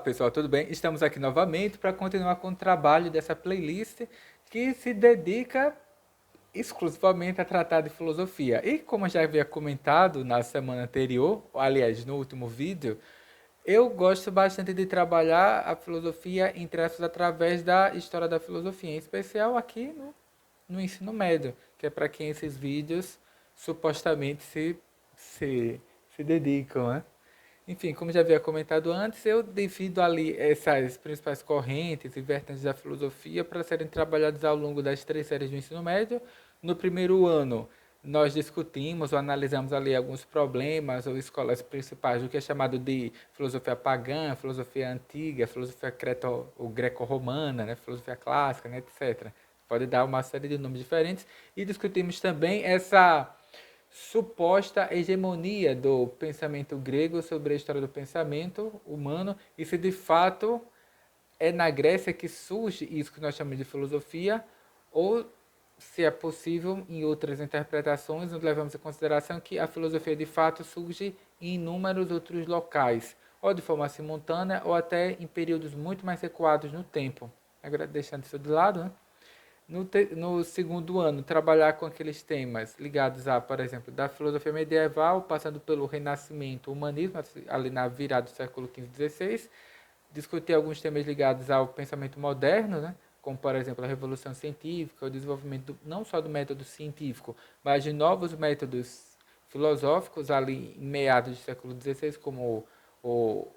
pessoal, tudo bem? Estamos aqui novamente para continuar com o trabalho dessa playlist que se dedica exclusivamente a tratar de filosofia. E como eu já havia comentado na semana anterior, aliás, no último vídeo, eu gosto bastante de trabalhar a filosofia em traços através da história da filosofia, em especial aqui no ensino médio, que é para quem esses vídeos supostamente se dedicam, né? Enfim, como já havia comentado antes, eu divido ali essas principais correntes e vertentes da filosofia para serem trabalhadas ao longo das 3 séries do ensino médio. No primeiro ano, nós discutimos ou analisamos ali alguns problemas ou escolas principais do que é chamado de filosofia pagã, filosofia antiga, filosofia ou greco-romana, né, filosofia clássica, né, etc. Pode dar uma série de nomes diferentes. E discutimos também essa suposta hegemonia do pensamento grego sobre a história do pensamento humano e se de fato é na Grécia que surge isso que nós chamamos de filosofia ou se é possível em outras interpretações nós levamos em consideração que a filosofia de fato surge em inúmeros outros locais ou de forma simultânea ou até em períodos muito mais recuados no tempo. Agora deixando isso de lado, né? No segundo ano, trabalhar com aqueles temas ligados a, por exemplo, da filosofia medieval, passando pelo Renascimento, o humanismo, ali na virada do século XV e XVI, discutir alguns temas ligados ao pensamento moderno, né? Como, por exemplo, a revolução científica, o desenvolvimento não só do método científico, mas de novos métodos filosóficos ali em meados do século XVI, como o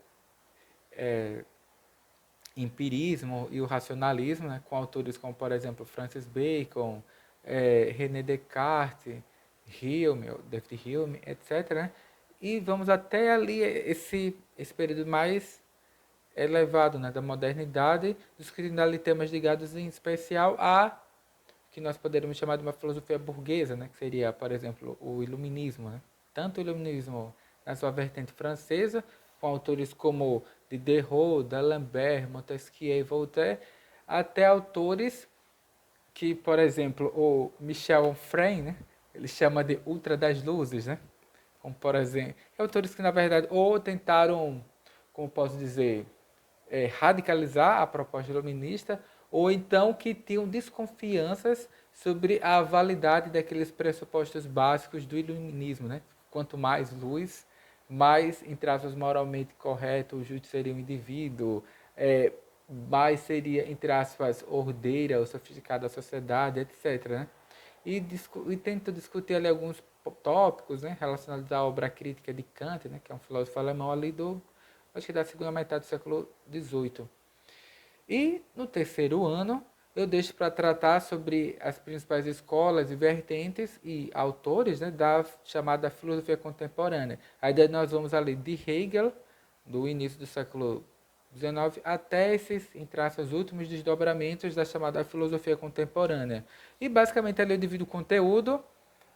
empirismo e o racionalismo, né, com autores como, por exemplo, Francis Bacon, René Descartes, Hume, David Hume, etc. Né? E vamos até ali esse período mais elevado, né, da modernidade, discutindo ali temas ligados em especial a que nós poderíamos chamar de uma filosofia burguesa, né, que seria, por exemplo, o iluminismo. Né? Tanto o iluminismo na sua vertente francesa, com autores como Diderot, D'Alembert, Montesquieu e Voltaire, até autores que, por exemplo, o Michel Onfray, né, ele chama de ultra das luzes, né? Como, por exemplo, autores que, na verdade, ou tentaram, como posso dizer, radicalizar a proposta iluminista, ou então que tinham desconfianças sobre a validade daqueles pressupostos básicos do iluminismo. Né? Quanto mais luz, mais, entre aspas, moralmente correto o justo seria o indivíduo, mais seria, entre aspas, ordeira ou sofisticada a sociedade, etc. Né? E tento discutir ali alguns tópicos, né, relacionados à obra crítica de Kant, né, que é um filósofo alemão ali acho que da segunda metade do século XVIII. E no terceiro ano, eu deixo para tratar sobre as principais escolas e vertentes e autores, né, da chamada filosofia contemporânea. Aí daí nós vamos ali de Hegel, do início do século XIX, até esses, entre aspas, últimos desdobramentos da chamada filosofia contemporânea. E basicamente ali eu divido o conteúdo,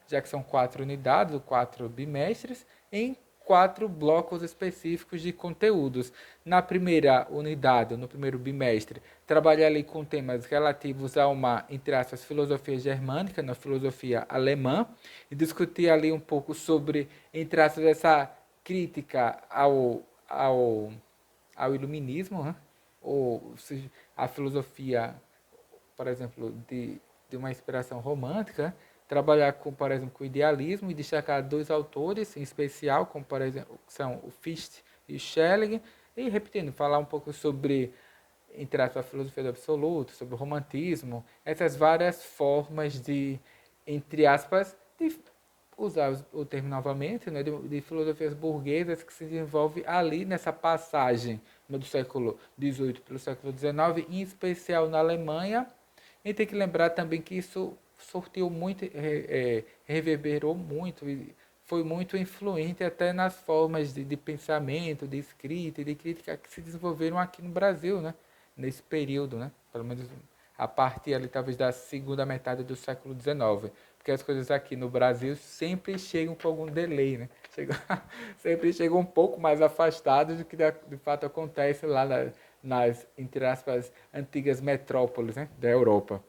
já que são 4 unidades, ou 4 bimestres, em 4 blocos específicos de conteúdos. Na primeira unidade, no primeiro bimestre, trabalhei ali com temas relativos a uma, entre aspas, filosofia germânica, na filosofia alemã, e discuti ali um pouco sobre, entre aspas, essa crítica ao iluminismo, né? Ou a filosofia, por exemplo, de uma inspiração romântica, trabalhar com, por exemplo, com idealismo e destacar 2 autores em especial, como por exemplo são o Fichte e o Schelling, e repetindo, falar um pouco sobre, entre aspas, a filosofia do absoluto, sobre o romantismo, essas várias formas de, entre aspas, de usar o termo novamente, né, de filosofias burguesas que se desenvolve ali nessa passagem do século XVIII para o século XIX, em especial na Alemanha. E tem que lembrar também que isso sortiu muito, reverberou muito e foi muito influente até nas formas de pensamento, de escrita e de crítica que se desenvolveram aqui no Brasil, né? Nesse período, né? Pelo menos a partir ali talvez da segunda metade do século XIX, porque as coisas aqui no Brasil sempre chegam com algum delay, né? Chegam, sempre chegam um pouco mais afastados do que de fato acontece lá nas, entre aspas, antigas metrópoles, né, da Europa.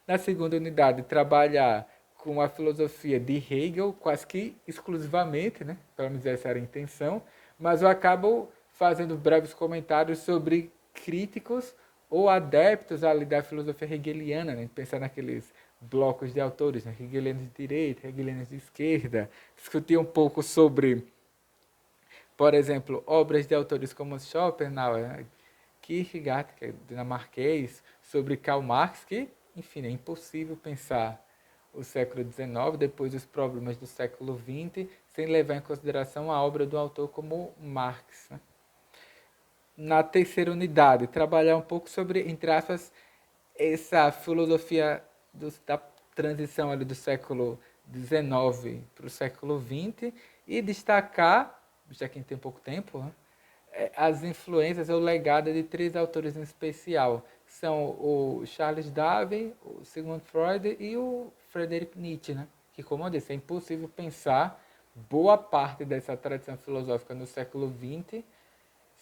Na segunda unidade, trabalhar com a filosofia de Hegel, quase que exclusivamente, né? Pelo menos essa era a intenção, mas eu acabo fazendo breves comentários sobre críticos ou adeptos ali da filosofia hegeliana, né? Pensar naqueles blocos de autores, né? Hegelianos de direita, hegelianos de esquerda, discutir um pouco sobre, por exemplo, obras de autores como Schopenhauer, Kierkegaard, que é dinamarquês, sobre Karl Marx, que, enfim, é impossível pensar o século XIX, depois dos problemas do século XX, sem levar em consideração a obra do autor como Marx, né? Na terceira unidade, trabalhar um pouco sobre, entre aspas, essa filosofia da transição ali do século XIX para o século XX e destacar, já que a gente tem pouco tempo, né, as influências ou legado de três autores em especial. São o Charles Darwin, o Sigmund Freud e o Friedrich Nietzsche, né? Que, como eu disse, é impossível pensar boa parte dessa tradição filosófica no século XX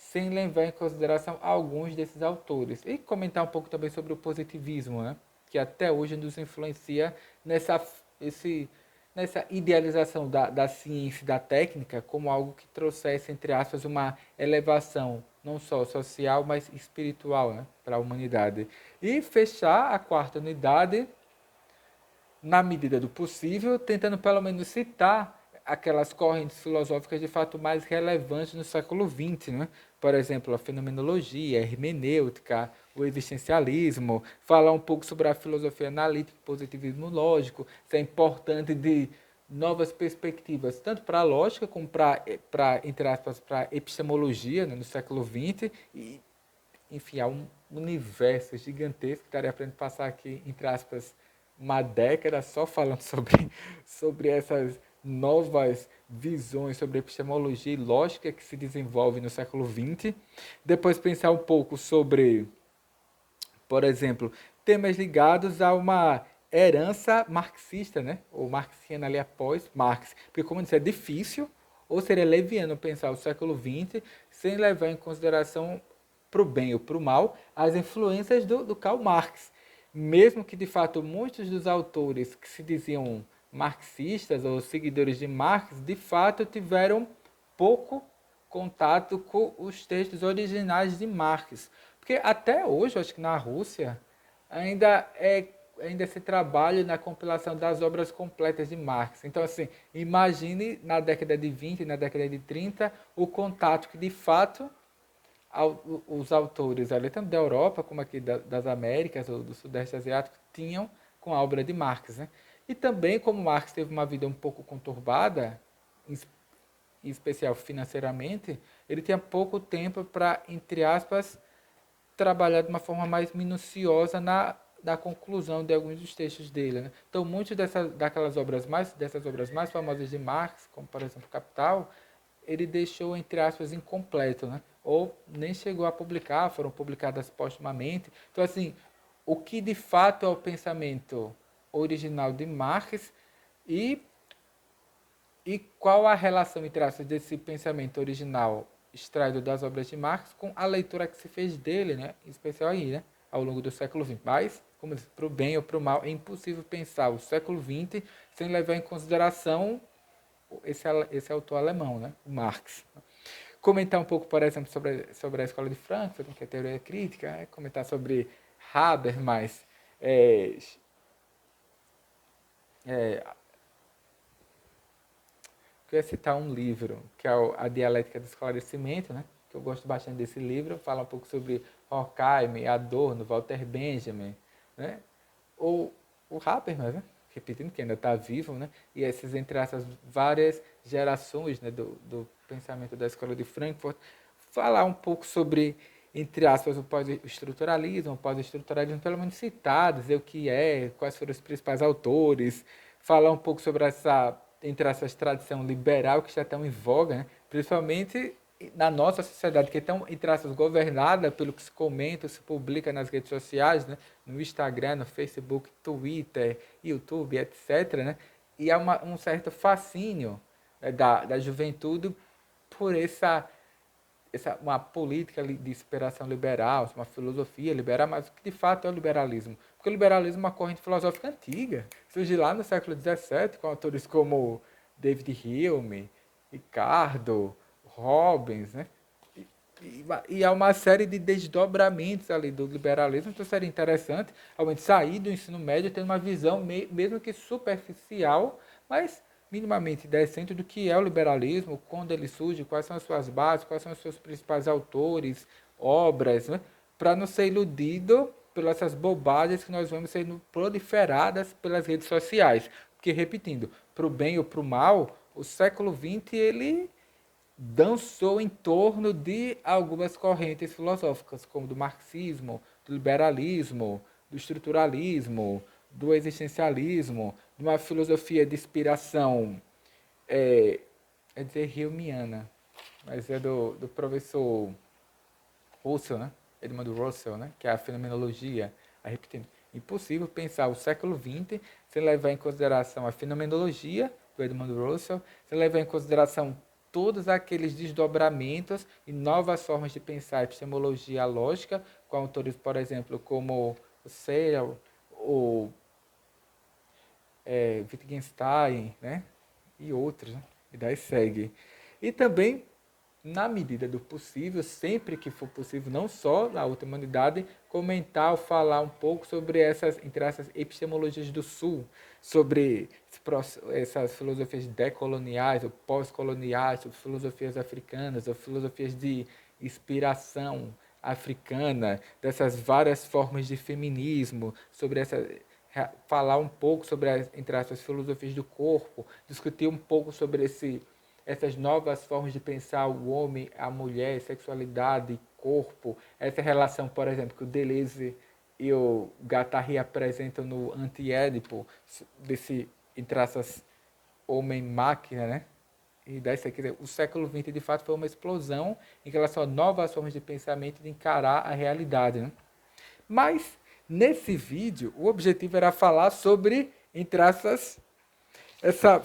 sem levar em consideração alguns desses autores. E comentar um pouco também sobre o positivismo, né? Que até hoje nos influencia nessa, esse, nessa idealização da ciência e da técnica como algo que trouxesse, entre aspas, uma elevação não só social, mas espiritual, né, para a humanidade. E fechar a quarta unidade na medida do possível, tentando pelo menos citar aquelas correntes filosóficas de fato mais relevantes no século XX, né? Por exemplo, a fenomenologia, a hermenêutica, o existencialismo, falar um pouco sobre a filosofia analítica, o positivismo lógico, isso é importante de novas perspectivas, tanto para a lógica como para entre aspas, para a epistemologia, né, no século XX, e, enfim, há um universo gigantesco que daria para a gente passar aqui, entre aspas, uma década só falando sobre essas novas visões sobre epistemologia e lógica que se desenvolve no século XX. Depois pensar um pouco sobre, por exemplo, temas ligados a uma herança marxista, né? Ou marxiana ali após Marx. Porque, como eu disse, é difícil ou seria leviano pensar o século XX sem levar em consideração, para o bem ou para o mal, as influências do Karl Marx. Mesmo que, de fato, muitos dos autores que se diziam marxistas ou seguidores de Marx, de fato, tiveram pouco contato com os textos originais de Marx. Porque até hoje, eu acho que na Rússia, ainda se trabalha na compilação das obras completas de Marx. Então, assim, imagine na década de 20, na década de 30, o contato que, de fato, os autores ali, tanto da Europa como aqui das Américas ou do Sudeste Asiático, tinham com a obra de Marx, né? E também, como Marx teve uma vida um pouco conturbada, em especial financeiramente, ele tinha pouco tempo para, entre aspas, trabalhar de uma forma mais minuciosa na conclusão de alguns dos textos dele, né? Então, muitas dessas obras mais famosas de Marx, como por exemplo Capital, ele deixou, entre aspas, incompleto, né? Ou nem chegou a publicar, foram publicadas póstumamente. Então, assim, o que de fato é o pensamento original de Marx e e qual a relação, entre aspas, desse pensamento original extraído das obras de Marx com a leitura que se fez dele, né? Em especial aí, né? Ao longo do século XX. Mas, como disse, para o bem ou para o mal, é impossível pensar o século XX sem levar em consideração esse autor alemão, né? O Marx. Comentar um pouco, por exemplo, sobre a escola de Frankfurt, que é a teoria crítica, né? Comentar sobre Habermas, é, é, eu ia citar um livro, que é A Dialética do Esclarecimento, né? Que eu gosto bastante desse livro, fala um pouco sobre Horkheim, Adorno, Walter Benjamin, né? Ou o Habermas, né? Repetindo que ainda está vivo, né? E essas, entre essas várias gerações, né, do pensamento da Escola de Frankfurt, falar um pouco sobre, entre aspas, o pós-estruturalismo, pelo menos citar, dizer o que é, quais foram os principais autores, falar um pouco sobre essa, entre aspas, tradição liberal que está tão em voga, né? Principalmente na nossa sociedade, que é tão, entre aspas, governada pelo que se comenta, se publica nas redes sociais, né? No Instagram, no Facebook, Twitter, YouTube, etc., né? E há um certo fascínio, né, da juventude por uma política de inspiração liberal, uma filosofia liberal, mas o que de fato é o liberalismo? Porque o liberalismo é uma corrente filosófica antiga, surge lá no século XVII, com autores como David Hume, Ricardo, Robbins, né? e há uma série de desdobramentos ali do liberalismo, então seria interessante realmente sair do ensino médio tendo uma visão, mesmo que superficial, mas minimamente decente do que é o liberalismo, quando ele surge, quais são as suas bases, quais são os seus principais autores, obras, né? Para não ser iludido pelas essas bobagens que nós vemos sendo proliferadas pelas redes sociais. Porque, repetindo, para o bem ou para o mal, o século XX ele dançou em torno de algumas correntes filosóficas, como do marxismo, do liberalismo, do estruturalismo, do existencialismo, de uma filosofia de inspiração, é dizer Humeana, mas é do professor Russell, né? Edmund Russell, né? Que é a fenomenologia. Aí, repetindo, impossível pensar o século XX sem levar em consideração a fenomenologia do Edmund Russell, sem levar em consideração todos aqueles desdobramentos e novas formas de pensar a epistemologia lógica, com autores, por exemplo, como o Searle, o Wittgenstein, né? E outros, né? E daí segue. E também na medida do possível, sempre que for possível, não só na outra humanidade, comentar ou falar um pouco sobre entre essas epistemologias do Sul, sobre essas filosofias decoloniais ou pós-coloniais, sobre filosofias africanas ou filosofias de inspiração africana, dessas várias formas de feminismo, sobre essa falar um pouco sobre entre aspas filosofias do corpo, discutir um pouco sobre essas novas formas de pensar o homem, a mulher, sexualidade, corpo, essa relação, por exemplo, que o Deleuze e o Guattari apresentam no Anti-Édipo, desse, entre essas, homem-máquina, né? E daí, quer dizer, o século XX, de fato, foi uma explosão em relação a novas formas de pensamento e de encarar a realidade, né? Mas, nesse vídeo, o objetivo era falar sobre, entre essa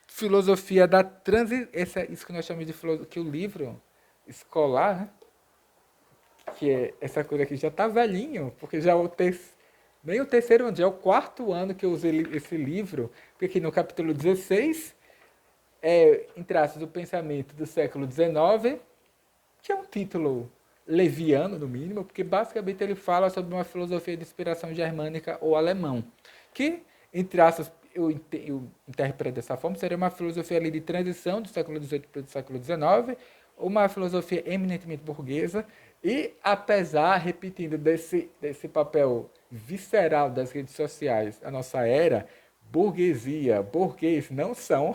filosofia da transição, isso que nós chamamos de filosofia, que o livro escolar, né? Que é essa coisa aqui já está velhinho, porque já é nem o terceiro ano, já é o quarto ano que eu usei esse livro, porque aqui no capítulo 16 em traços do pensamento do século XIX, que é um título leviano, no mínimo, porque basicamente ele fala sobre uma filosofia de inspiração germânica ou alemão, que, em traços, eu interpreto dessa forma, seria uma filosofia ali de transição do século XVIII para o século XIX, uma filosofia eminentemente burguesa, e apesar, repetindo, desse papel visceral das redes sociais, a nossa era, burguesia, burguês não são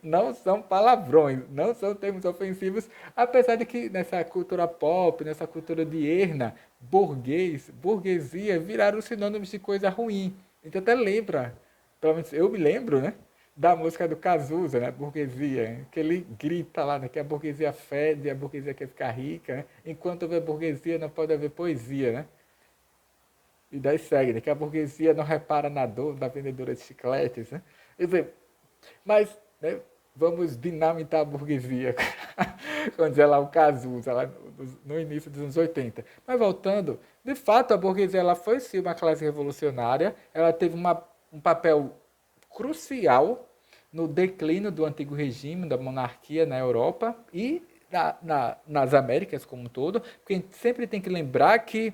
não são palavrões, não são termos ofensivos, apesar de que nessa cultura pop, nessa cultura de erna, burguês, burguesia viraram sinônimos de coisa ruim. Então até lembra, pelo menos eu me lembro, né? Da música do Cazuza, né? Burguesia, que ele grita lá, né? Que a burguesia fede, a burguesia quer ficar rica, né? Enquanto houver burguesia, não pode haver poesia, né? E daí segue, né? Que a burguesia não repara na dor da vendedora de chicletes, né? Quer dizer, mas, né, vamos dinamitar a burguesia, como dizia lá o Cazuza, lá no início dos anos 80. Mas voltando, de fato, a burguesia ela foi sim uma classe revolucionária, ela teve um papel crucial no declínio do antigo regime, da monarquia na Europa e nas Américas como um todo, porque a gente sempre tem que lembrar que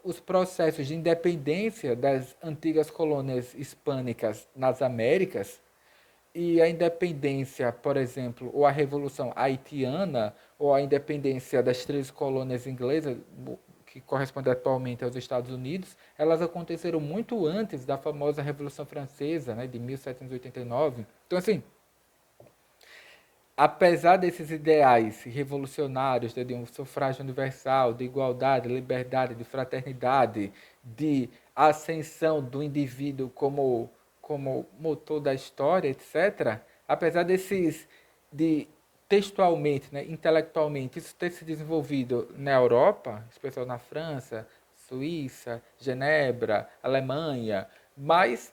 os processos de independência das antigas colônias hispânicas nas Américas e a independência, por exemplo, ou a Revolução Haitiana, ou a independência das três colônias inglesas, que corresponde atualmente aos Estados Unidos, elas aconteceram muito antes da famosa Revolução Francesa, né, de 1789. Então, assim, apesar desses ideais revolucionários de um sufrágio universal, de igualdade, liberdade, de fraternidade, de ascensão do indivíduo como motor da história, etc., apesar de textualmente, né, intelectualmente, isso ter se desenvolvido na Europa, especialmente na França, Suíça, Genebra, Alemanha, mas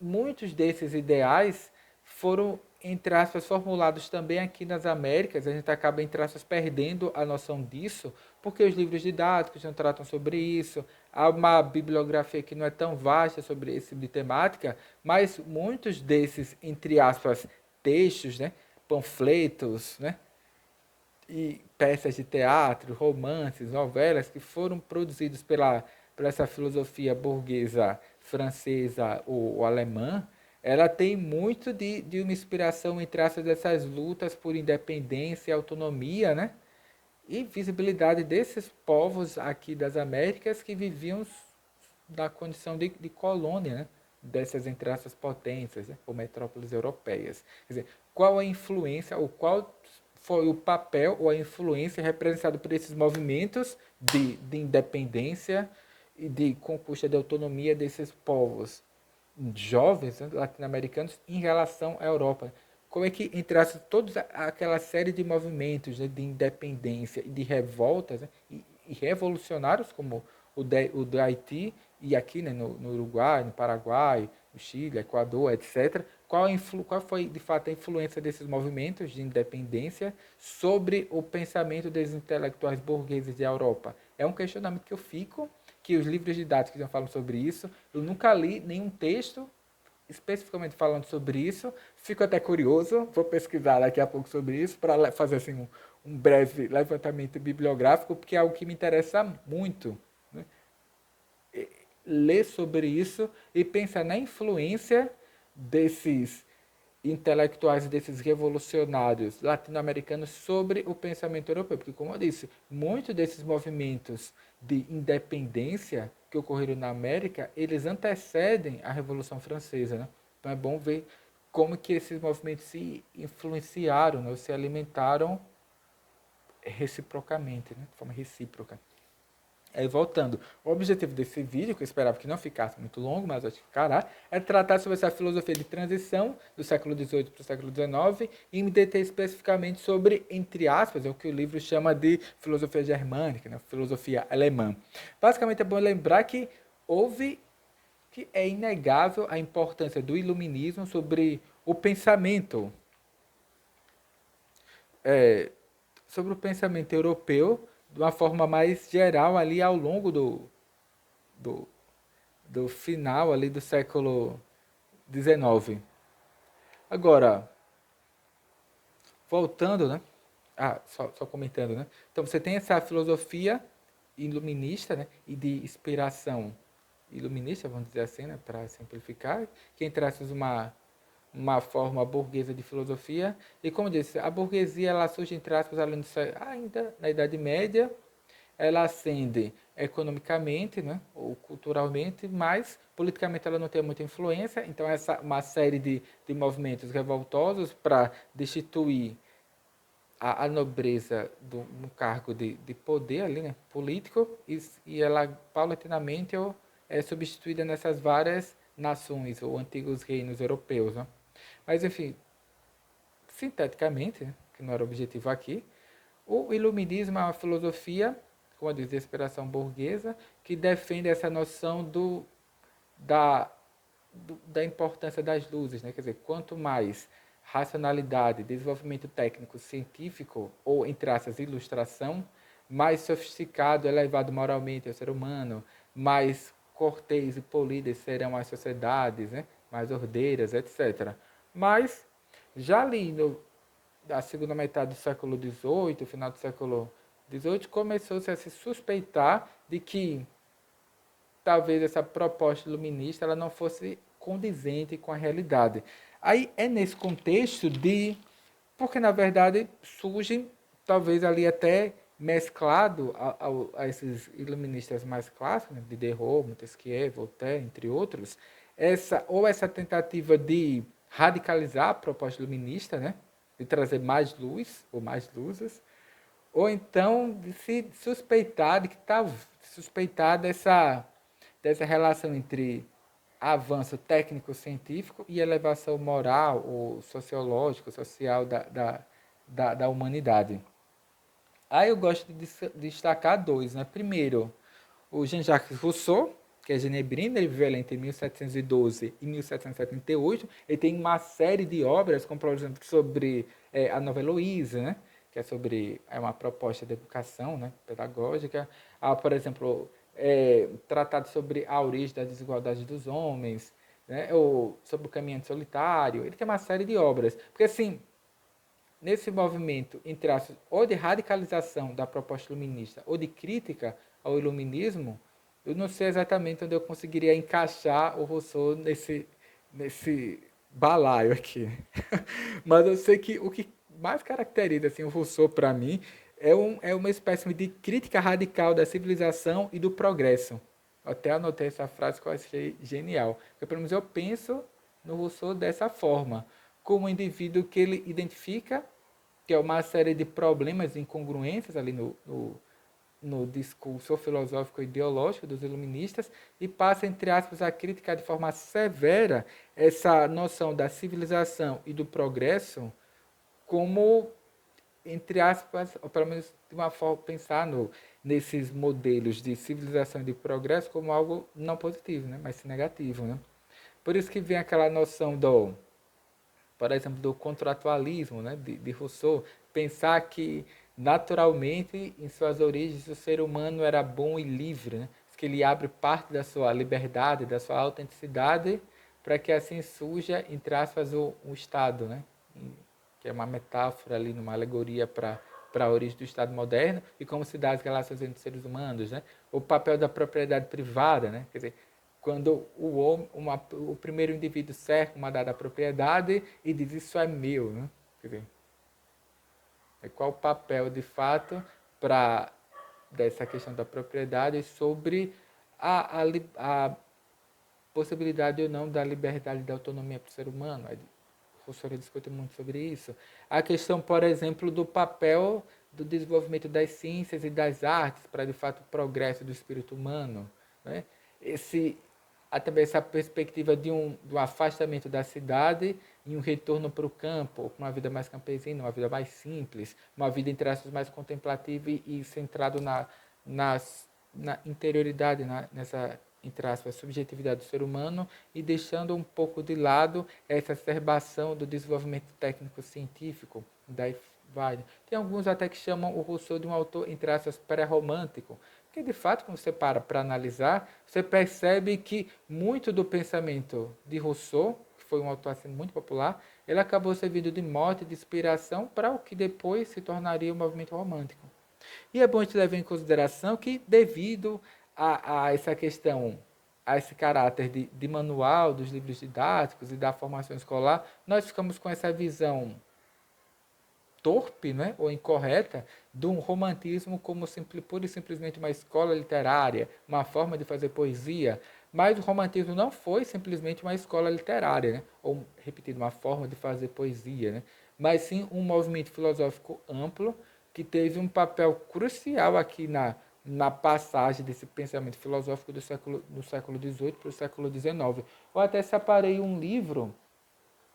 muitos desses ideais foram, entre aspas, formulados também aqui nas Américas. A gente acaba, entre aspas, perdendo a noção disso, porque os livros didáticos não tratam sobre isso. Há uma bibliografia que não é tão vasta sobre esse tipo de temática, mas muitos desses, entre aspas, textos, né, panfletos, né? E peças de teatro, romances, novelas que foram produzidos por essa filosofia burguesa francesa ou alemã, ela tem muito de uma inspiração em traços dessas lutas por independência e autonomia, né? E visibilidade desses povos aqui das Américas que viviam da condição de colônia, né? Dessas entre essas potências, né? Ou metrópoles europeias. Quer dizer, qual a influência, ou qual foi o papel ou a influência representada por esses movimentos de independência e de conquista de autonomia desses povos jovens, né, latino-americanos em relação à Europa? Como é que, entre toda aquela série de movimentos, né, de independência e de revoltas, né, e revolucionários, como o do Haiti e aqui, né, no Uruguai, no Paraguai, no Chile, Equador, etc., qual foi, de fato, a influência desses movimentos de independência sobre o pensamento dos intelectuais burgueses da Europa? É um questionamento que eu fico, que os livros didáticos já falam sobre isso. Eu nunca li nenhum texto especificamente falando sobre isso. Fico até curioso, vou pesquisar daqui a pouco sobre isso para fazer assim um breve levantamento bibliográfico, porque é algo que me interessa muito, né? Ler sobre isso e pensar na influência desses intelectuais e desses revolucionários latino-americanos sobre o pensamento europeu. Porque, como eu disse, muitos desses movimentos de independência que ocorreram na América, eles antecedem a Revolução Francesa, né? Então é bom ver como que esses movimentos se influenciaram, né? Ou se alimentaram reciprocamente, né? De forma recíproca. Aí, voltando, o objetivo desse vídeo, que eu esperava que não ficasse muito longo, mas acho que ficará, é tratar sobre essa filosofia de transição do século XVIII para o século XIX e me deter especificamente sobre, entre aspas, é o que o livro chama de filosofia germânica, né? Filosofia alemã. Basicamente, é bom lembrar que é inegável a importância do iluminismo sobre o pensamento, é, sobre o pensamento europeu de uma forma mais geral ali ao longo do, do final ali do século XIX. Agora, voltando, né? Só comentando, né? Então você tem essa filosofia iluminista, né? E de inspiração iluminista, vamos dizer assim, né? Para simplificar, que entre aspas uma forma burguesa de filosofia. E como disse, a burguesia ela surge entre aspas ainda na Idade Média. Ela ascende economicamente, né, ou culturalmente, mas politicamente ela não tem muita influência. Então, uma série de movimentos revoltosos para destituir a nobreza no cargo de poder ali, né, político, e ela paulatinamente é substituída nessas várias nações ou antigos reinos europeus. Né? Mas, enfim, sinteticamente, né, que não era o objetivo aqui, o iluminismo é uma filosofia, como eu disse, de inspiração burguesa, que defende essa noção da, da importância das luzes. Né? Quer dizer, quanto mais racionalidade, desenvolvimento técnico, científico, ou, entre aspas, ilustração, mais sofisticado, elevado moralmente é o ser humano, mais cortês e polidas serão as sociedades, né? Mais ordeiras, etc. Mas, já ali da segunda metade do século XVIII, final do século XVIII, começou-se a se suspeitar de que talvez essa proposta iluminista ela não fosse condizente com a realidade. Aí é nesse contexto porque na verdade surgem, talvez ali até mesclado a esses iluministas mais clássicos, né, Diderot, Montesquieu, Voltaire, entre outros, essa tentativa de radicalizar a proposta iluminista, né, de trazer mais luz ou mais luzes, ou então de se suspeitar de que tá suspeitar dessa relação entre avanço técnico-científico e elevação moral ou sociológica, social da humanidade. Aí eu gosto de destacar dois, né? Primeiro, o Jean-Jacques Rousseau, que é genebrino, ele viveu entre 1712 e 1778. Ele tem uma série de obras, como por exemplo sobre a Nova Heloísa, né? Que é sobre uma proposta de educação, né? Pedagógica. Por exemplo, tratado sobre a origem da desigualdade dos homens, né? Ou sobre o caminhante solitário. Ele tem uma série de obras. Porque assim, nesse movimento, entre aspas, ou de radicalização da proposta iluminista ou de crítica ao iluminismo, eu não sei exatamente onde eu conseguiria encaixar o Rousseau nesse balaio aqui. Mas eu sei que o que mais caracteriza assim, o Rousseau para mim é uma espécie de crítica radical da civilização e do progresso. Eu até anotei essa frase que eu achei genial. Porque, pelo menos eu penso no Rousseau dessa forma, como um indivíduo que ele identifica que é uma série de problemas e incongruências ali no discurso filosófico e ideológico dos iluministas e passa, entre aspas, a criticar de forma severa essa noção da civilização e do progresso como, entre aspas, ou pelo menos de uma forma, pensar nesses modelos de civilização e de progresso como algo não positivo, né, mas negativo. Né? Por isso que vem aquela noção por exemplo, do contratualismo, né, de Rousseau, pensar que naturalmente, em suas origens, o ser humano era bom e livre, né? Que ele abre parte da sua liberdade, da sua autenticidade, para que assim surja, entre aspas, o Estado, né? Que é uma metáfora ali, uma alegoria para a origem do Estado moderno e como se dá as relações entre seres humanos, né? O papel da propriedade privada, né? Quer dizer, quando o primeiro indivíduo cerca uma dada propriedade e diz isso é meu, né? Quer dizer, qual o papel de fato para dessa questão da propriedade sobre a possibilidade ou não da liberdade e da autonomia para o ser humano. O Rousseau discute muito sobre isso. A questão, por exemplo, do papel do desenvolvimento das ciências e das artes para, de fato, o progresso do espírito humano. Né? Há também essa perspectiva de um afastamento da cidade e um retorno para o campo, para uma vida mais campesina, uma vida mais simples, uma vida, entre aspas, mais contemplativa e centrado na interioridade, nessa, entre aspas, subjetividade do ser humano e deixando um pouco de lado essa exacerbação do desenvolvimento técnico-científico. Daí vai. Tem alguns até que chamam o Rousseau de um autor, entre aspas, pré-romântico, porque, de fato, quando você para analisar, você percebe que muito do pensamento de Rousseau, que foi um autor assim, muito popular, ele acabou servindo de mote, de inspiração para o que depois se tornaria o movimento romântico. E é bom a gente levar em consideração que, devido a essa questão, a esse caráter de manual dos livros didáticos e da formação escolar, nós ficamos com essa visão torpe, né, ou incorreta de um romantismo como pura e simplesmente uma escola literária, uma forma de fazer poesia, mas o romantismo não foi simplesmente uma escola literária, né, ou, repetido, uma forma de fazer poesia, né, mas sim um movimento filosófico amplo que teve um papel crucial aqui na passagem desse pensamento filosófico do século XVIII para o século XIX. Eu até separei um livro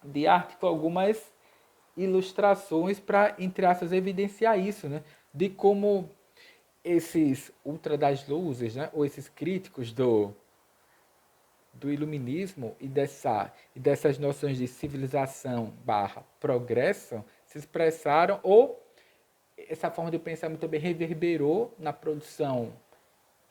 de arte com algumas ilustrações para, entre aspas, evidenciar isso, né? De como esses ultra das luzes, né? Ou esses críticos do iluminismo e dessas noções de civilização barra progresso se expressaram, ou essa forma de pensamento também reverberou na produção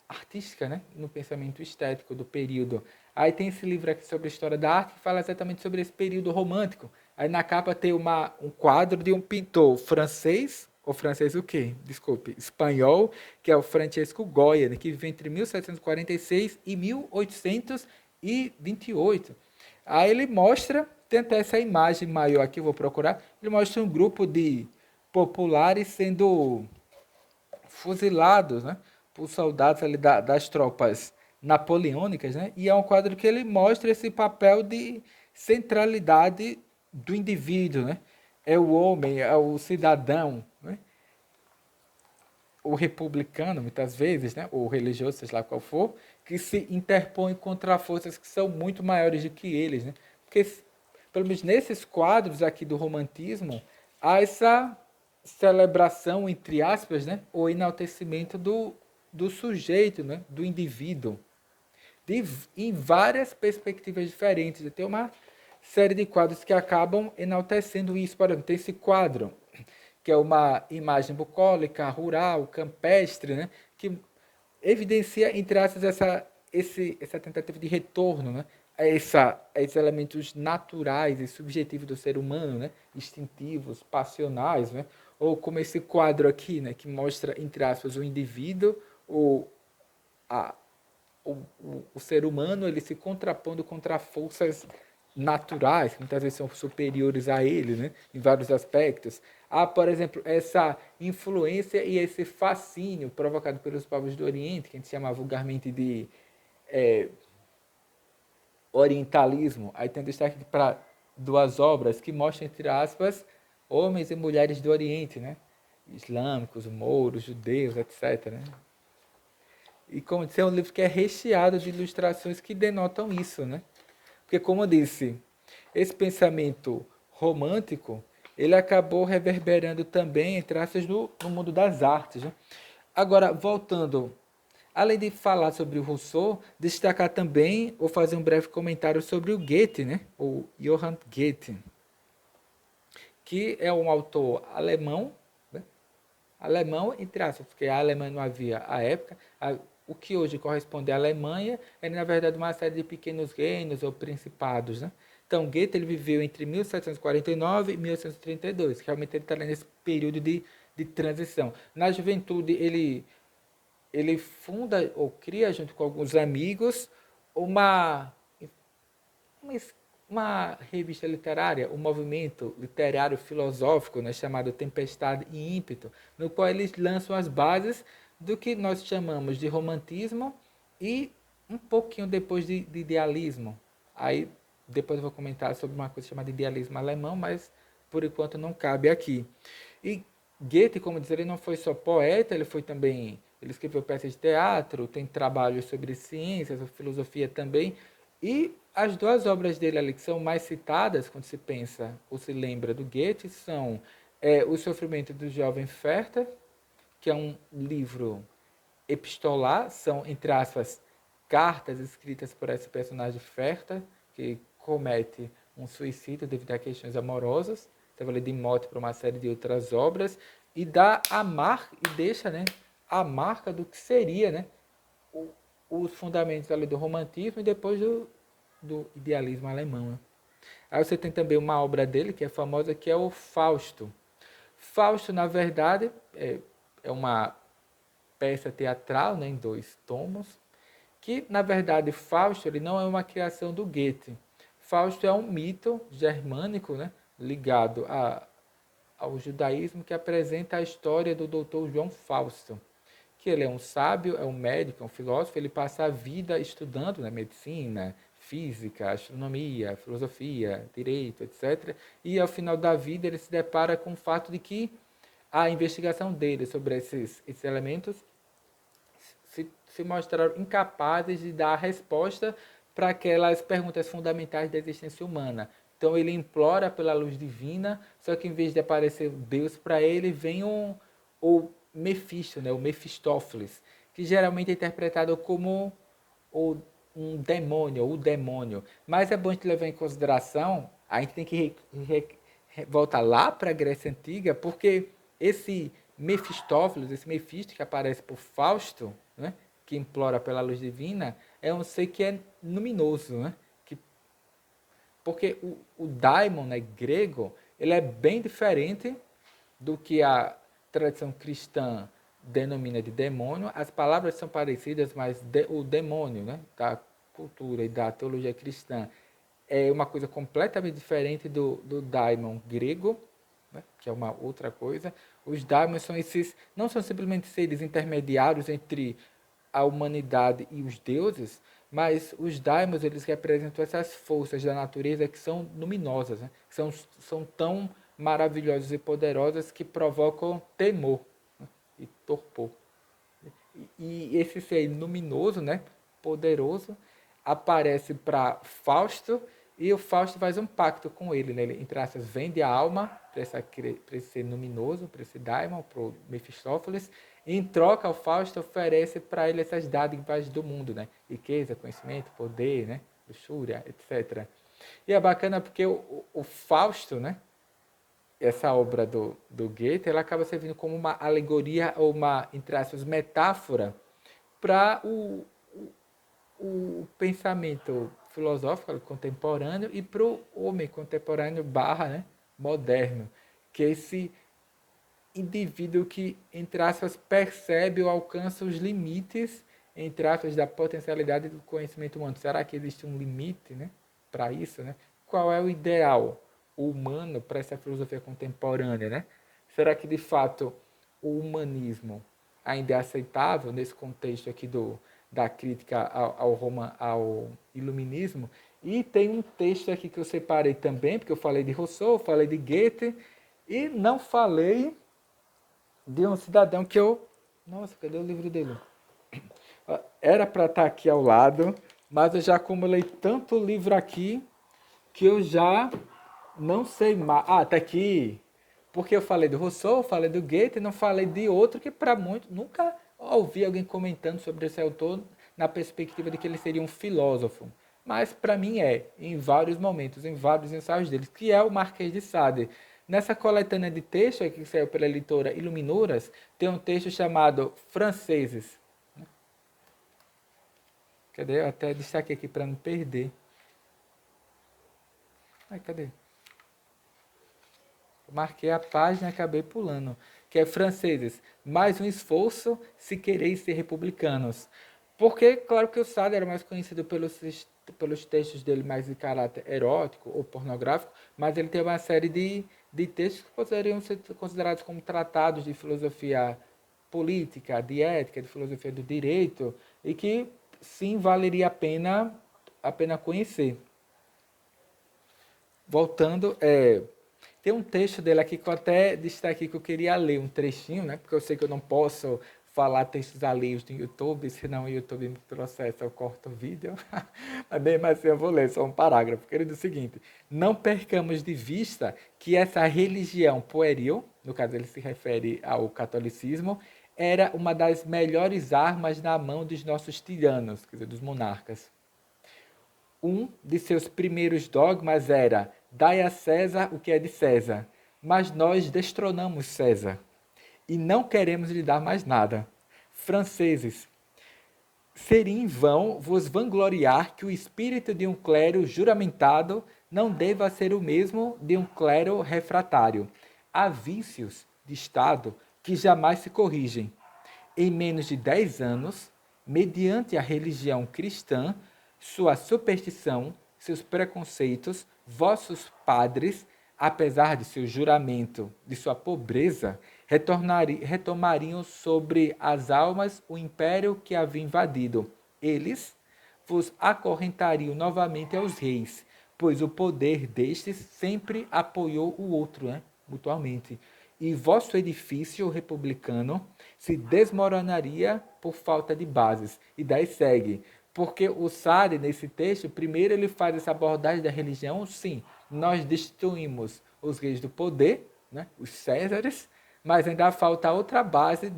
artística, né? No pensamento estético do período. Aí tem esse livro aqui sobre a história da arte que fala exatamente sobre esse período romântico. Aí na capa tem um quadro de um pintor francês, ou francês o quê? Desculpe, espanhol, que é o Francesco Goya, né? Que viveu entre 1746 e 1828. Aí ele mostra, tem até essa imagem maior aqui, eu vou procurar, ele mostra um grupo de populares sendo fuzilados, né, por soldados ali das tropas napoleônicas, né, e é um quadro que ele mostra esse papel de centralidade do indivíduo, né, é o homem, é o cidadão, né, o republicano, muitas vezes, né, ou religioso, seja lá qual for, que se interpõe contra forças que são muito maiores do que eles, né, porque, pelo menos nesses quadros aqui do romantismo, há essa celebração, entre aspas, né, ou enaltecimento do sujeito, né, do indivíduo, em várias perspectivas diferentes. Tem uma série de quadros que acabam enaltecendo isso. Por exemplo, tem esse quadro, que é uma imagem bucólica, rural, campestre, né, que evidencia, entre aspas, essa tentativa de retorno, né, esses elementos naturais e subjetivos do ser humano, né? Instintivos, passionais, né? Ou como esse quadro aqui, né? Que mostra, entre aspas, o indivíduo, o, a, o ser humano, ele se contrapondo contra forças naturais, que muitas vezes são superiores a ele, né? Em vários aspectos. Há, por exemplo, essa influência e esse fascínio provocado pelos povos do Oriente, que a gente chama vulgarmente de orientalismo. Aí tem destaque para duas obras que mostram, entre aspas, homens e mulheres do Oriente, né? Islâmicos, mouros, judeus, etc. Né? E como disse, é um livro que é recheado de ilustrações que denotam isso, né? Porque, como eu disse, esse pensamento romântico, ele acabou reverberando também em traços no mundo das artes, né? Agora, voltando, além de falar sobre o Rousseau, destacar também, ou fazer um breve comentário sobre o Goethe, né? O Johann Goethe, que é um autor alemão, né? Alemão, entre aspas, porque a Alemanha não havia à época. O que hoje corresponde à Alemanha é, na verdade, uma série de pequenos reinos ou principados, né? Então, Goethe ele viveu entre 1749 e 1832, que realmente ele está nesse período de transição. Na juventude, ele funda ou cria, junto com alguns amigos, uma, uma, uma revista literária, um movimento literário filosófico, né, chamado Tempestade e Ímpeto, no qual eles lançam as bases do que nós chamamos de romantismo e um pouquinho depois de idealismo. Aí depois eu vou comentar sobre uma coisa chamada idealismo alemão, mas por enquanto não cabe aqui. E Goethe, como dizer, ele não foi só poeta, ele foi também, ele escreveu peças de teatro, tem trabalhos sobre ciências, filosofia também, e as duas obras dele ali que são mais citadas quando se pensa ou se lembra do Goethe são O Sofrimento do Jovem Werther, que é um livro epistolar, são, entre aspas, cartas escritas por esse personagem Werther, que comete um suicídio devido a questões amorosas, estava ali de mote para uma série de outras obras, e dá a marca, e deixa, né, a marca do que seria, né, os fundamentos ali do romantismo e depois do idealismo alemão. Né? Aí você tem também uma obra dele que é famosa, que é o Fausto. Fausto, na verdade, é uma peça teatral, né, em 2 tomos, que, na verdade, Fausto ele não é uma criação do Goethe. Fausto é um mito germânico, né, ligado ao judaísmo, que apresenta a história do doutor João Fausto, que ele é um sábio, é um médico, é um filósofo, ele passa a vida estudando, né, medicina, física, astronomia, filosofia, direito, etc. E ao final da vida ele se depara com o fato de que a investigação dele sobre esses elementos se mostraram incapazes de dar a resposta para aquelas perguntas fundamentais da existência humana. Então ele implora pela luz divina, só que em vez de aparecer Deus para ele, vem o Mefisto, né, o Mefistófeles, que geralmente é interpretado como o, um demônio, ou o demônio. Mas é bom a gente levar em consideração, a gente tem que voltar lá para a Grécia Antiga, porque esse Mefistófeles, esse Mefisto que aparece por Fausto, né, que implora pela luz divina, é um ser que é luminoso, né? Porque o daimon, né, grego, ele é bem diferente do que a tradição cristã denomina de demônio. As palavras são parecidas, mas o demônio, né, da cultura e da teologia cristã é uma coisa completamente diferente do daimon grego, né, que é uma outra coisa. Os daimons são esses, não são simplesmente seres intermediários entre a humanidade e os deuses, mas os daimons eles representam essas forças da natureza que são luminosas, né? São tão maravilhosas e poderosas que provocam temor, né, e torpor. E esse ser luminoso, né, poderoso, aparece para Fausto e o Fausto faz um pacto com ele, né? Ele, entre aspas, vende a alma para esse ser luminoso, para esse daimon, para o Mefistófeles. E em troca, o Fausto oferece para ele essas dádivas do mundo, né? Riqueza, conhecimento, poder, né? Luxúria, etc. E é bacana porque o Fausto, né? Essa obra do Goethe, ela acaba servindo como uma alegoria ou uma, entre aspas, metáfora para o pensamento filosófico contemporâneo e para o homem contemporâneo barra, né, moderno, que é esse indivíduo que, entre aspas, percebe ou alcança os limites, entre aspas, da potencialidade do conhecimento humano. Será que existe um limite, né, para isso? Né? Qual é o ideal humano para essa filosofia contemporânea? Né? Será que, de fato, o humanismo ainda é aceitável nesse contexto aqui da crítica ao iluminismo? E tem um texto aqui que eu separei também, porque eu falei de Rousseau, falei de Goethe, e não falei de um cidadão que eu... Nossa, cadê o livro dele? Era para estar aqui ao lado, mas eu já acumulei tanto livro aqui que eu já não sei mais. Ah, tá aqui. Porque eu falei do Rousseau, falei do Goethe, não falei de outro que para muitos nunca ouvi alguém comentando sobre esse autor na perspectiva de que ele seria um filósofo. Mas para mim em vários momentos, em vários ensaios dele, que é o Marquês de Sade. Nessa coletânea de textos que saiu pela editora Iluminuras, tem um texto chamado Franceses. Cadê? Eu até destaquei aqui para não perder. Ai, cadê? Eu marquei a página e acabei pulando. Que é Franceses. Mais um esforço se quereis ser republicanos. Porque, claro que o Sade era mais conhecido pelos textos dele mais de caráter erótico ou pornográfico, mas ele tem uma série de textos que poderiam ser considerados como tratados de filosofia política, de ética, de filosofia do direito, e que sim valeria a pena conhecer. Voltando, tem um texto dele aqui que eu até destaquei que eu queria ler um trechinho, né? Porque eu sei que eu não posso falar textos alheios do YouTube, senão o YouTube me processa, eu corto o vídeo. Mas bem, mas eu vou ler só um parágrafo. Que ele diz o seguinte: não percamos de vista que essa religião pueril, no caso ele se refere ao catolicismo, era uma das melhores armas na mão dos nossos tiranos, quer dizer, dos monarcas. Um de seus primeiros dogmas era: dai a César o que é de César. Mas nós destronamos César e não queremos lhe dar mais nada. Franceses, seria em vão vos vangloriar que o espírito de um clero juramentado não deva ser o mesmo de um clero refratário. Há vícios de Estado que jamais se corrigem. Em menos de 10 anos, mediante a religião cristã, sua superstição, seus preconceitos, vossos padres, apesar de seu juramento, de sua pobreza, retomariam sobre as almas o império que havia invadido. Eles vos acorrentariam novamente aos reis, pois o poder destes sempre apoiou o outro, né, mutuamente. E vosso edifício republicano se desmoronaria por falta de bases. E daí segue. Porque o Sade, nesse texto, primeiro ele faz essa abordagem da religião, sim, nós destruímos os reis do poder, né, os Césares, mas ainda falta outra base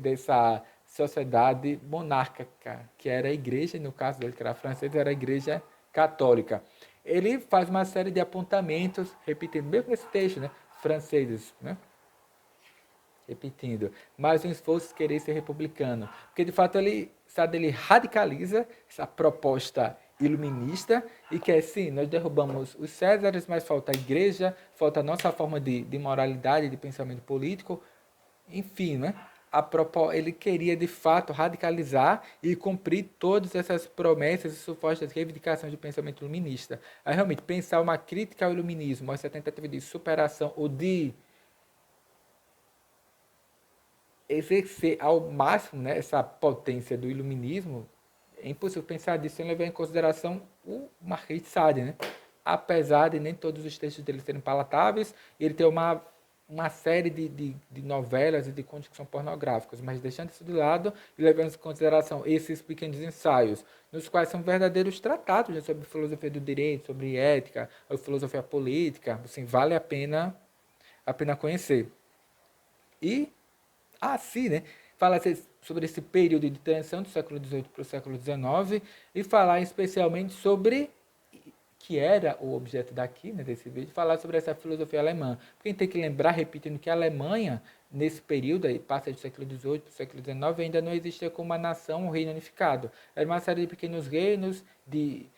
dessa sociedade monárquica, que era a igreja, no caso dele, que era francesa, era a igreja católica. Ele faz uma série de apontamentos, repetindo, mesmo nesse texto, né, franceses, né? Repetindo, mais um esforço querer ser republicano. Porque, de fato, ele radicaliza essa proposta iluminista e que é, sim, nós derrubamos os Césares, mas falta a igreja, falta a nossa forma de moralidade, de pensamento político, enfim, né? Ele queria, de fato, radicalizar e cumprir todas essas promessas e supostas reivindicações de pensamento iluminista. Aí, realmente, pensar uma crítica ao iluminismo, essa tentativa de superação ou de exercer ao máximo, né, essa potência do iluminismo, é impossível pensar disso sem levar em consideração o Marquês de Sade, né? Apesar de nem todos os textos dele serem palatáveis, ele tem uma série de novelas e de contos que são pornográficos, mas deixando isso de lado e levando em consideração esses pequenos ensaios, nos quais são verdadeiros tratados, né, sobre filosofia do direito, sobre ética, ou filosofia política, assim, vale a pena conhecer. E assim, né? Fala sobre esse período de transição do século XVIII para o século XIX e falar especialmente sobre que era o objeto daqui, né, desse vídeo, falar sobre essa filosofia alemã. Porque a gente tem que lembrar, repetindo, que a Alemanha, nesse período, aí, passa do século XVIII para o século XIX, ainda não existia como uma nação, um reino unificado. Era uma série de pequenos reinos, de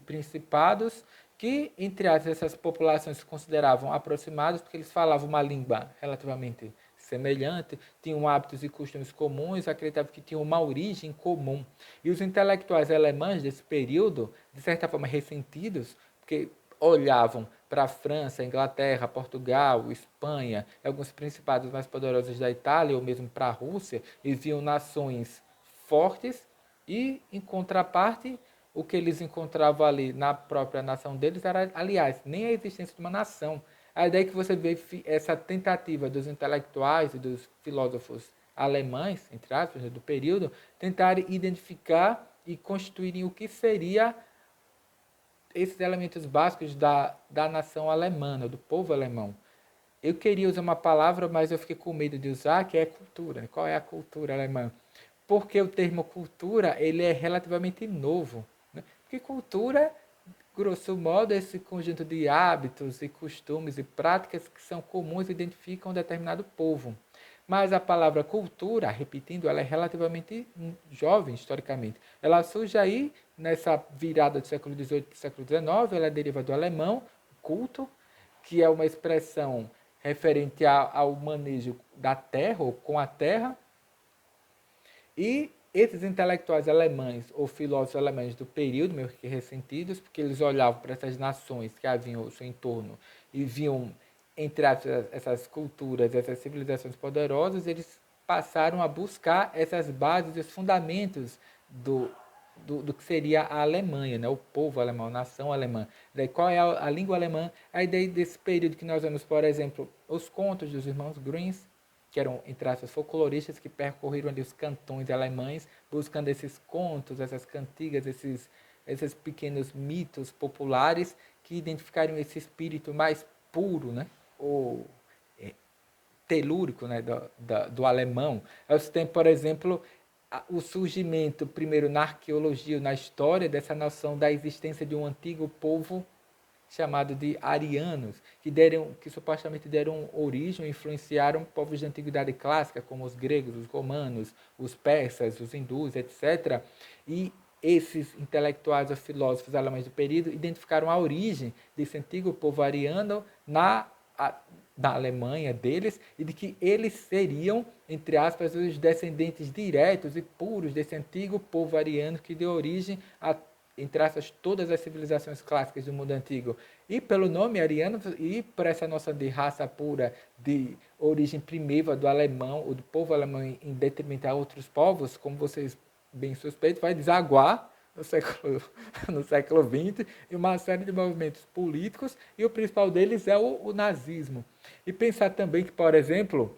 principados, que, entre essas populações se consideravam aproximadas, porque eles falavam uma língua relativamente semelhante, tinham hábitos e costumes comuns, acreditavam que tinham uma origem comum. E os intelectuais alemães desse período, de certa forma ressentidos, porque olhavam para a França, Inglaterra, Portugal, Espanha, alguns principados mais poderosos da Itália, ou mesmo para a Rússia, e viam nações fortes e, em contraparte, o que eles encontravam ali na própria nação deles era, aliás, nem a existência de uma nação. A ideia é que você vê essa tentativa dos intelectuais e dos filósofos alemães, entre aspas, do período, tentarem identificar e constituírem o que seria esses elementos básicos da nação alemã, do povo alemão. Eu queria usar uma palavra, mas eu fiquei com medo de usar, que é cultura. Qual é a cultura alemã? Porque o termo cultura ele é relativamente novo. Né? Porque cultura, grosso modo, é esse conjunto de hábitos e costumes e práticas que são comuns e identificam um determinado povo. Mas a palavra cultura, repetindo, ela é relativamente jovem historicamente. Ela surge aí nessa virada do século XVIII para o século XIX, ela deriva do alemão, culto, que é uma expressão referente ao manejo da terra, ou com a terra, e esses intelectuais alemães, ou filósofos alemães do período, meio que ressentidos, porque eles olhavam para essas nações que haviam ao seu entorno e viam, entre essas culturas, essas civilizações poderosas, eles passaram a buscar essas bases, os fundamentos do que seria a Alemanha, né? O povo alemão, a nação alemã. Daí, qual é a língua alemã? A ideia desse período que nós vemos, por exemplo, os contos dos irmãos Grimm, que eram, entre aspas, folcloristas que percorreram ali os cantões alemães, buscando esses contos, essas cantigas, esses pequenos mitos populares que identificariam esse espírito mais puro, né? Ou telúrico, né? do alemão. Você tem, por exemplo, o surgimento, primeiro na arqueologia, na história, dessa noção da existência de um antigo povo chamado de arianos, que supostamente deram origem, influenciaram povos de antiguidade clássica, como os gregos, os romanos, os persas, os hindus, etc. E esses intelectuais ou filósofos alemães do período identificaram a origem desse antigo povo ariano da Alemanha deles, e de que eles seriam, entre aspas, os descendentes diretos e puros desse antigo povo ariano que deu origem a, entre aspas, todas as civilizações clássicas do mundo antigo. E pelo nome ariano, e por essa noção de raça pura, de origem primitiva do alemão, ou do povo alemão em detrimento a outros povos, como vocês bem suspeitam, vai desaguar no século XX, e uma série de movimentos políticos, e o principal deles é o nazismo. E pensar também que, por exemplo,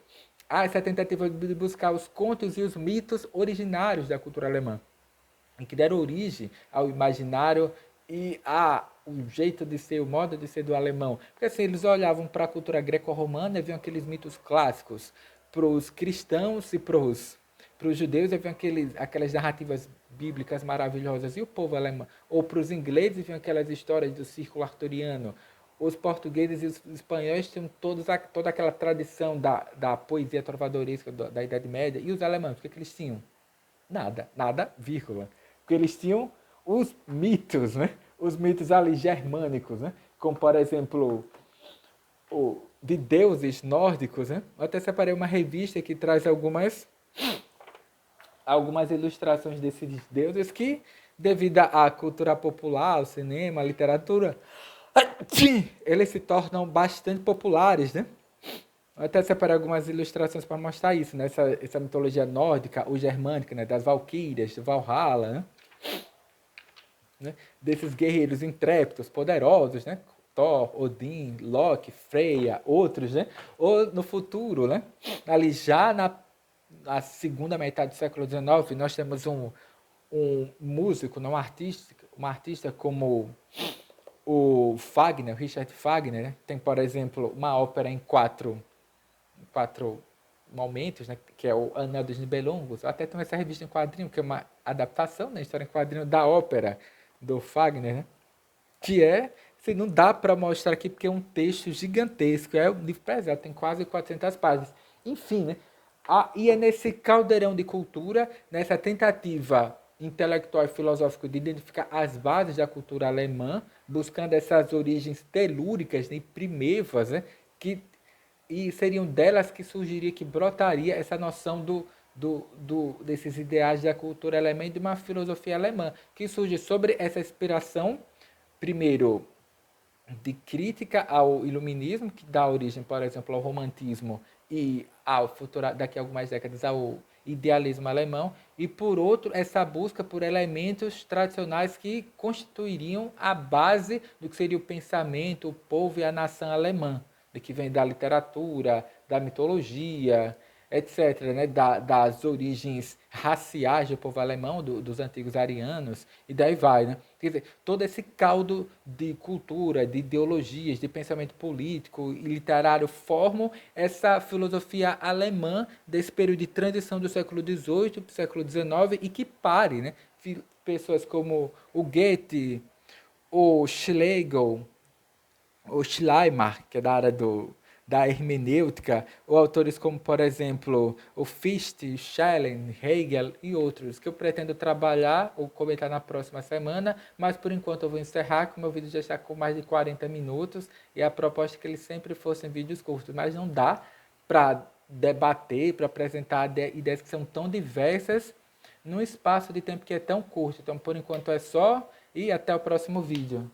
há essa tentativa de buscar os contos e os mitos originários da cultura alemã, e que deram origem ao imaginário e o jeito de ser, o modo de ser do alemão. Porque assim, eles olhavam para a cultura greco-romana e viam aqueles mitos clássicos. Para os cristãos e para os judeus, haviam aquelas narrativas bíblicas maravilhosas. E o povo alemão? Ou para os ingleses, viam aquelas histórias do círculo arturiano. Os portugueses e os espanhóis tinham toda aquela tradição da poesia trovadoresca da Idade Média. E os alemães, o que eles tinham? Nada, vírgula. Porque eles tinham os mitos, né? Os mitos ali germânicos, né? Como, por exemplo, de deuses nórdicos, né? Eu até separei uma revista que traz algumas ilustrações desses deuses que, devido à cultura popular, ao cinema, à literatura, eles se tornam bastante populares, né? Eu até separei algumas ilustrações para mostrar isso, né? Essa mitologia nórdica ou germânica, né? Das Valquírias, do Valhalla, né? Desses guerreiros intrépidos, poderosos, né? Thor, Odin, Loki, Freya, outros, né? Ou no futuro, né? Ali já na segunda metade do século XIX, nós temos um músico, um artista como o Fagner, o Richard Fagner, né? Tem, por exemplo, uma ópera em quatro momentos, né? Que é o Anel dos Nibelungos. Até tem essa revista em quadrinho, que é uma adaptação, né? História em quadrinho da ópera do Fagner, né? que é, assim, não dá para mostrar aqui porque é um texto gigantesco, é um livro pesado, tem quase 400 páginas. Enfim, né? E é nesse caldeirão de cultura, nessa tentativa intelectual e filosófica de identificar as bases da cultura alemã, buscando essas origens telúricas e primevas, né? Que e seriam delas que surgiria, que brotaria essa noção desses ideais da cultura alemã e de uma filosofia alemã, que surge sobre essa inspiração, primeiro, de crítica ao iluminismo, que dá origem, por exemplo, ao romantismo e ao futuro, daqui a algumas décadas, ao idealismo alemão, e por outro, essa busca por elementos tradicionais que constituiriam a base do que seria o pensamento, o povo e a nação alemã, de que vem da literatura, da mitologia, etc., né, das origens raciais do povo alemão, dos antigos arianos, e daí vai. Né? Quer dizer, todo esse caldo de cultura, de ideologias, de pensamento político e literário formam essa filosofia alemã desse período de transição do século XVIII para o século XIX e que pare. Né? Pessoas como o Goethe, o Schlegel, o Schleimer, que é da área da hermenêutica, ou autores como, por exemplo, o Fichte, Schelling, Hegel e outros, que eu pretendo trabalhar ou comentar na próxima semana, mas por enquanto eu vou encerrar, que o meu vídeo já está com mais de 40 minutos, e a proposta é que eles sempre fossem vídeos curtos, mas não dá para debater, para apresentar ideias que são tão diversas num espaço de tempo que é tão curto. Então, por enquanto é só, e até o próximo vídeo.